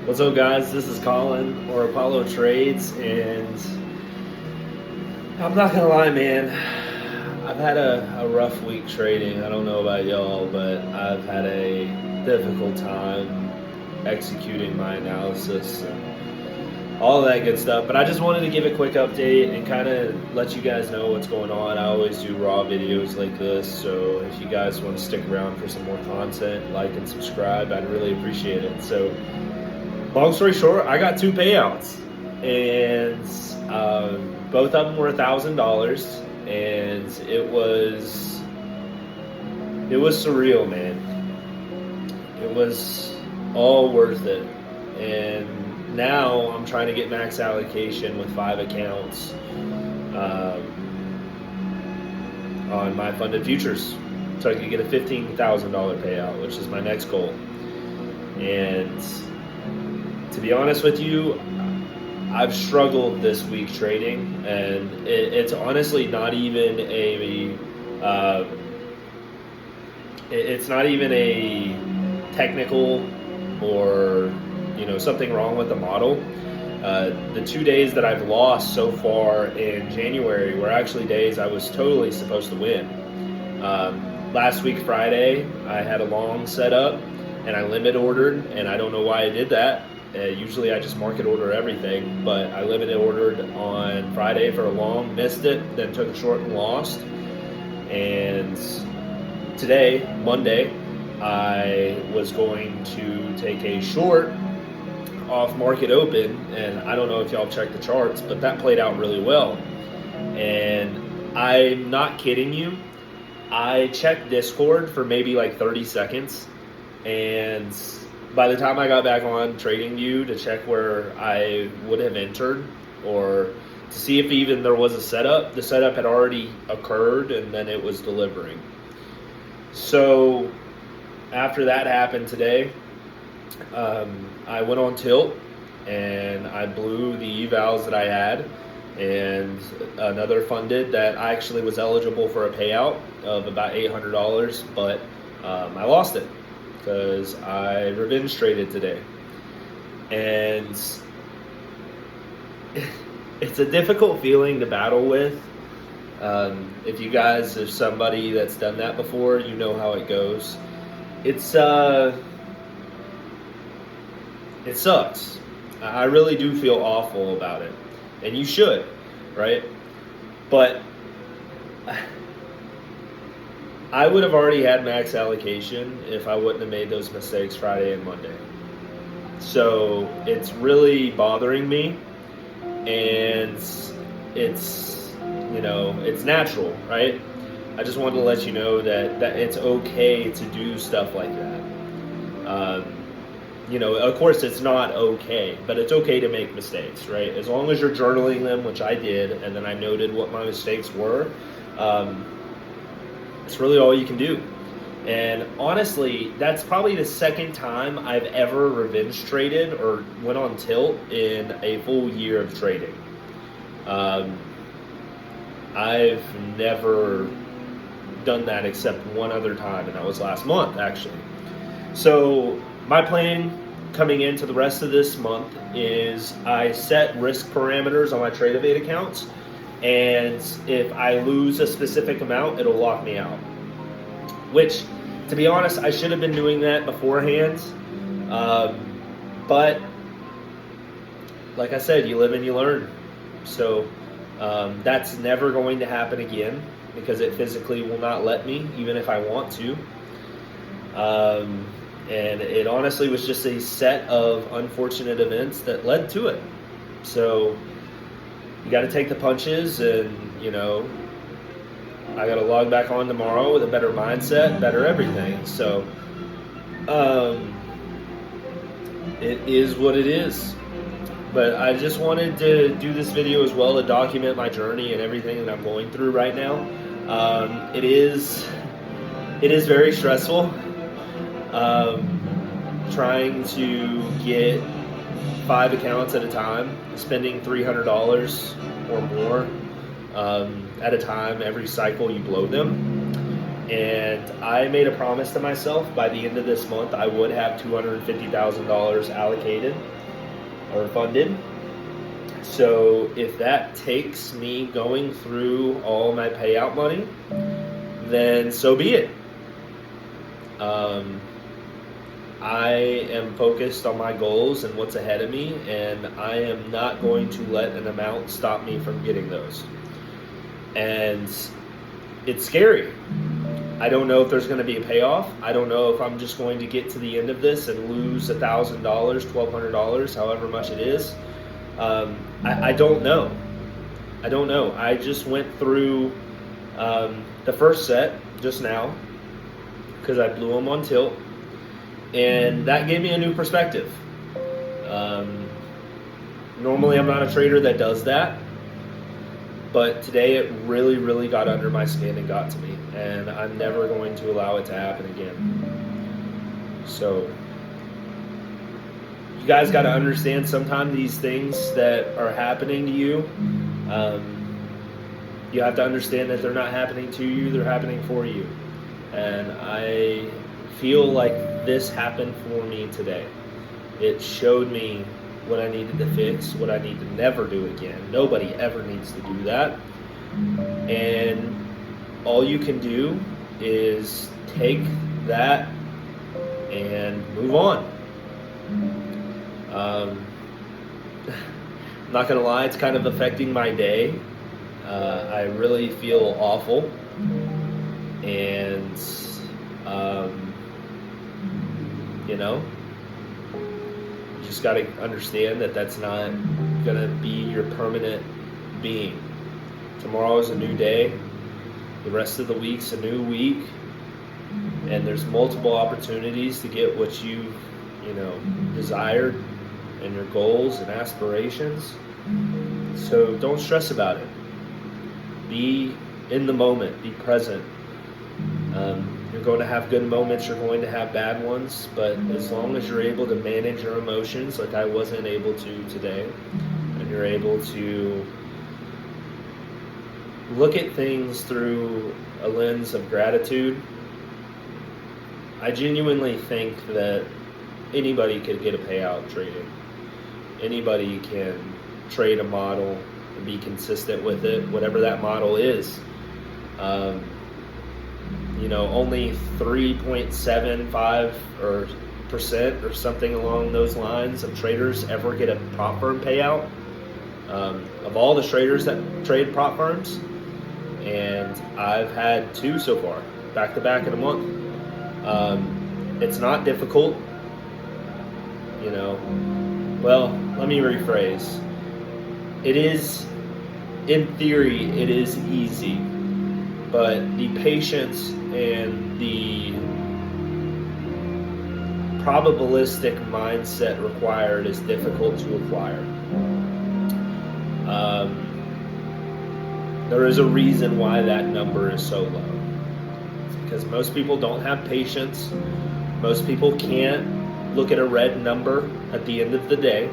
What's up, guys? This is Colin or Apollo Trades, and I'm not gonna lie, man. I've had a rough week trading. I don't know about y'all, but I've had a difficult time executing my analysis and all of that good stuff. But I just wanted to give a quick update and kind of let you guys know what's going on. I always do raw videos like this, so if you guys want to stick around for some more content, like and subscribe, I'd really appreciate it. So, long story short, I got two payouts, and both of them were $1,000, and it was surreal, man. It was all worth it, and now I'm trying to get max allocation with 5 accounts on my funded futures, so I can get a $15,000 payout, which is my next goal. And to be honest with you, I've struggled this week trading, and it's honestly not even it's not even a technical or something wrong with the model. The 2 days that I've lost so far in January were actually days I was totally supposed to win. Last week Friday, I had a long setup and I limit ordered, and I don't know why I did that. Usually I just market order everything, but I limited ordered on Friday for a long, missed it, then took a short and lost. And today, Monday, I was going to take a short off market open, and I don't know if y'all checked the charts, but that played out really well. And I'm not kidding you, I checked Discord for maybe like 30 seconds, and by the time I got back on TradingView to check where I would have entered or to see if even there was a setup, the setup had already occurred and then it was delivering. So after that happened today, I went on tilt and I blew the evals that I had, and another funded that I actually was eligible for a payout of about $800, but I lost it because I revenge traded today. And it's a difficult feeling to battle with. If you guys are somebody that's done that before, you know how it goes. It sucks. I really do feel awful about it, and you should, right? But I would have already had max allocation if I wouldn't have made those mistakes Friday and Monday. So it's really bothering me, and it's natural, right? I just wanted to let you know that it's okay to do stuff like that. Of course it's not okay, but it's okay to make mistakes, right? As long as you're journaling them, which I did, and then I noted what my mistakes were, it's really all you can do. And honestly, that's probably the second time I've ever revenge traded or went on tilt in a full year of trading. I've never done that except one other time, and that was last month, actually. So my plan coming into the rest of this month is I set risk parameters on my TradeAvate accounts, and if I lose a specific amount, it'll lock me out. Which, to be honest, I should have been doing that beforehand. But, like I said, you live and you learn. So that's never going to happen again because it physically will not let me, even if I want to. And it honestly was just a set of unfortunate events that led to it. So you got to take the punches, and I got to log back on tomorrow with a better mindset, better everything. So it is what it is. But I just wanted to do this video as well to document my journey and everything that I'm going through right now. It is very stressful. Trying to get 5 accounts at a time, spending $300 or more at a time every cycle you blow them. And I made a promise to myself by the end of this month I would have $250,000 allocated or funded. So if that takes me going through all my payout money, then so be it. I am focused on my goals and what's ahead of me, and I am not going to let an amount stop me from getting those. And it's scary. I don't know if there's going to be a payoff. I don't know if I'm just going to get to the end of this and lose $1,000, $1,200, however much it is. I don't know. I don't know. I just went through the first set just now because I blew them on tilt, and that gave me a new perspective. Normally I'm not a trader that does that, but today it really, really got under my skin and got to me, and I'm never going to allow it to happen again. So you guys got to understand, sometimes these things that are happening to you, you have to understand that they're not happening to you, they're happening for you. And I feel like this happened for me today. It showed me what I needed to fix, what I need to never do again. Nobody ever needs to do that. And all you can do is take that and move on. I'm not gonna lie, it's kind of affecting my day. I really feel awful, and you just got to understand that that's not gonna be your permanent being. Tomorrow is a new day. The rest of the week's a new week, and there's multiple opportunities to get what you desired and your goals and aspirations. So don't stress about it. Be in the moment, be present. You're going to have good moments, you're going to have bad ones, but as long as you're able to manage your emotions like I wasn't able to today, and you're able to look at things through a lens of gratitude, I genuinely think that anybody could get a payout trading. Anybody can trade a model and be consistent with it, whatever that model is. Only 3.75% or something along those lines of traders ever get a prop firm payout. Of all the traders that trade prop firms, and I've had 2 so far, back to back in a month. It's not difficult, well, let me rephrase. It is, in theory, it is easy, but the patience and the probabilistic mindset required is difficult to acquire. There is a reason why that number is so low. It's because most people don't have patience. Most people can't look at a red number at the end of the day.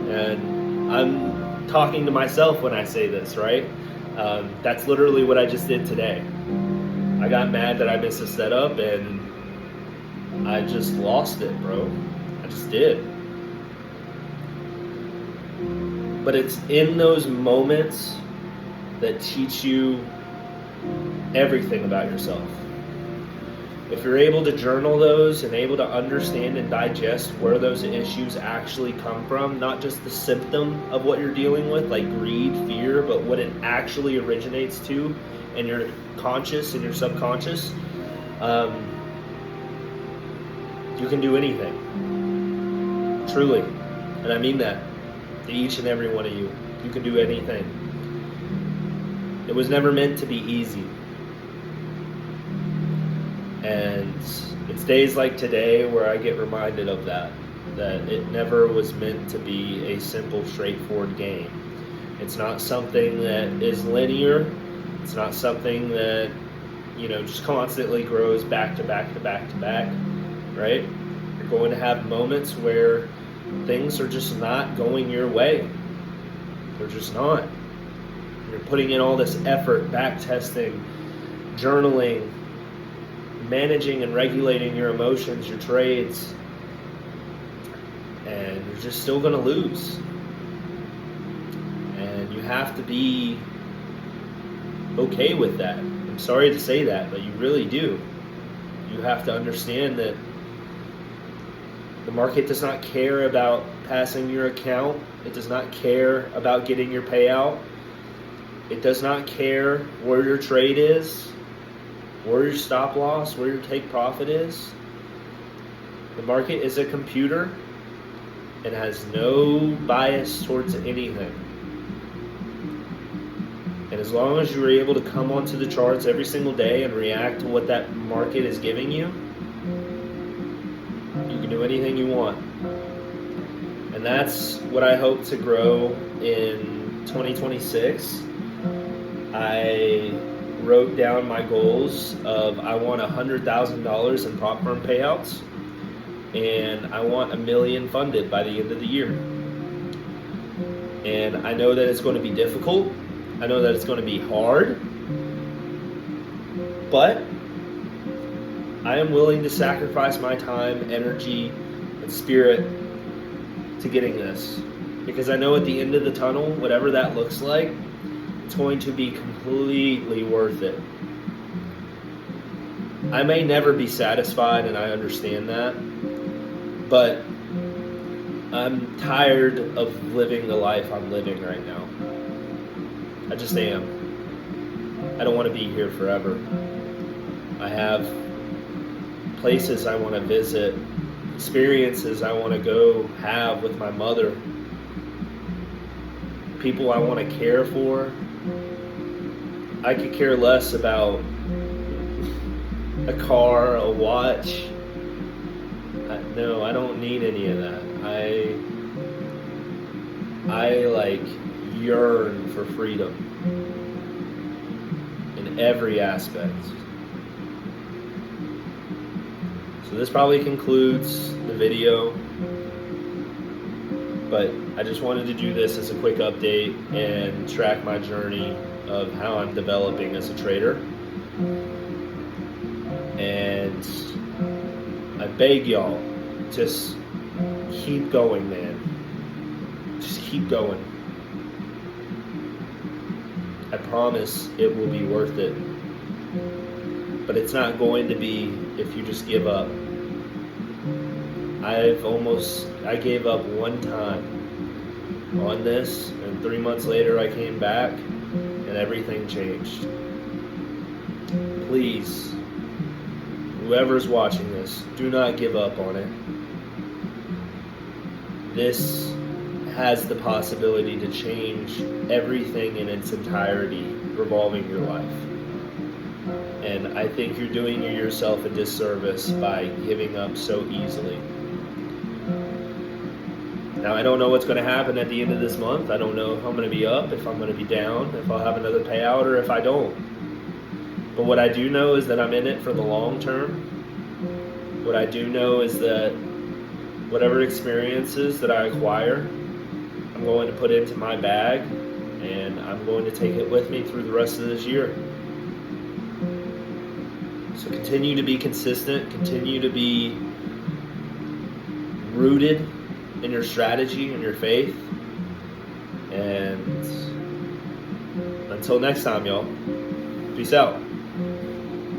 And I'm talking to myself when I say this, right? That's literally what I just did today. I got mad that I missed a setup, and I just lost it, bro. I just did. But it's in those moments that teach you everything about yourself. If you're able to journal those and able to understand and digest where those issues actually come from, not just the symptom of what you're dealing with, like greed, fear, but what it actually originates to in your conscious and your subconscious, you can do anything. Truly. And I mean that to each and every one of you. You can do anything. It was never meant to be easy. And it's days like today where I get reminded of that it never was meant to be a simple, straightforward game. It's not something that is linear. It's not something that, just constantly grows back to back to back to back, right? You're going to have moments where things are just not going your way. They're just not. You're putting in all this effort, back testing, journaling, managing and regulating your emotions, your trades, and you're just still going to lose. And you have to be okay with that. I'm sorry to say that, but you really do. You have to understand that the market does not care about passing your account. It does not care about getting your payout. It does not care where your trade is, where your stop loss, where your take profit is. The market is a computer and has no bias towards anything. And as long as you're able to come onto the charts every single day and react to what that market is giving you, you can do anything you want. And that's what I hope to grow in 2026. I wrote down my goals of I want $100,000 in prop firm payouts, and I want $1 million funded by the end of the year. And I know that it's going to be difficult. I know that it's going to be hard, but I am willing to sacrifice my time, energy, and spirit to getting this, because I know at the end of the tunnel, whatever that looks like, it's going to be completely worth it. I may never be satisfied, and I understand that, but I'm tired of living the life I'm living right now. I just am. I don't want to be here forever. I have places I want to visit, experiences I want to go have with my mother, people I want to care for. I could care less about a car, a watch. No, I don't need any of that. I like yearn for freedom in every aspect. So this probably concludes the video, but I just wanted to do this as a quick update and track my journey of how I'm developing as a trader. And I beg y'all, just keep going, man. Just keep going. I promise it will be worth it. But it's not going to be if you just give up. I gave up one time on this, and 3 months later I came back and everything changed. Please, whoever's watching this, do not give up on it. This has the possibility to change everything in its entirety revolving your life. And I think you're doing yourself a disservice by giving up so easily. Now, I don't know what's going to happen at the end of this month. I don't know if I'm going to be up, if I'm going to be down, if I'll have another payout, or if I don't. But what I do know is that I'm in it for the long term. What I do know is that whatever experiences that I acquire, I'm going to put into my bag, and I'm going to take it with me through the rest of this year. So continue to be consistent, continue to be rooted in your strategy and your faith. And until next time, y'all, peace out.